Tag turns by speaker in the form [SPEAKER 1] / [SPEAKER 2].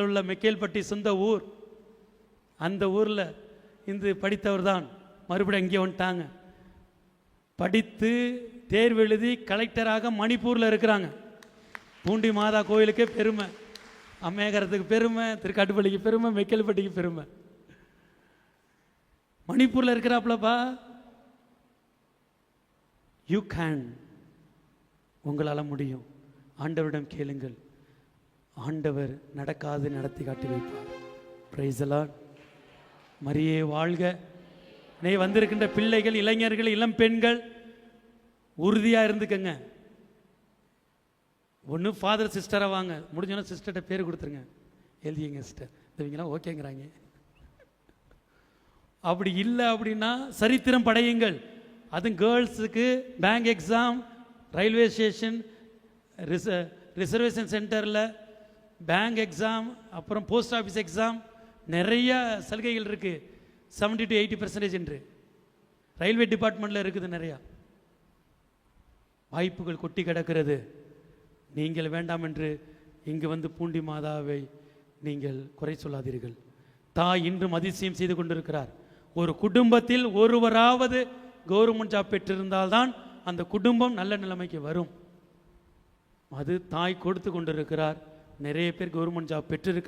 [SPEAKER 1] உள்ள மெக்கேல்பட்டி சொந்த ஊர். அந்த ஊரில் இந்து படித்தவர் தான். மறுபடியும் இங்கே வந்துட்டாங்க. படித்து தேர்வு எழுதி கலெக்டராக மணிப்பூரில் இருக்கிறாங்க. பூண்டி மாதா கோயிலுக்கே பெருமை, அம்மேகரத்துக்கு பெருமை, திருக்காட்டுப்பள்ளிக்கு பெருமை, மெக்கேல்பட்டிக்கு பெருமை. மணிப்பூரில் இருக்கிறாப்லப்பா. யூ கேன், உங்களால் முடியும். ஆண்டவரிடம் கேளுங்கள், ஆண்டவர் நடக்காது நடத்தி காட்டி வைப்பார். Praise the Lord. மரியே வாழ்க. வந்திருக்கின்ற பிள்ளைகள், இளைஞர்கள், இளம் பெண்கள் உறுதியாக இருந்துக்கங்க. ஒன்று ஃபாதர் சிஸ்டராக வாங்க, முடிஞ்சோன்னா சிஸ்டர்கிட்ட பேர் கொடுத்துருங்க, எழுதிங்க சிஸ்டர், இவங்களாம் ஓகேங்கிறாங்க. அப்படி இல்லை அப்படின்னா சரித்திரம் படையுங்கள். அதுவும் கேர்ள்ஸுக்கு bank exam, railway station, reservation சென்டரில் பேங்க் எக்ஸாம், அப்புறம் போஸ்ட் ஆஃபீஸ் எக்ஸாம், நிறைய சலுகைகள் இருக்குது. 70 to 80% என்று ரயில்வே டிபார்ட்மெண்ட்டில் இருக்குது. நிறையா வாய்ப்புகள் கொட்டி கிடக்கிறது. நீங்கள் வேண்டாம் என்று இங்கு வந்து பூண்டி மாதாவை நீங்கள் குறை சொல்லாதீர்கள். தாய் இன்றும் அதிசயம் செய்து கொண்டிருக்கிறார். ஒரு குடும்பத்தில் ஒருவராவது கவர்மெண்ட் ஜாப் பெற்றிருந்தால்தான் அந்த குடும்பம் நல்ல நிலைமைக்கு வரும். அது தாய் கொடுத்து கொண்டிருக்கிறார். நிறைய பேர் கவர்மெண்ட் ஜாப் பெற்றிருக்கிறார்.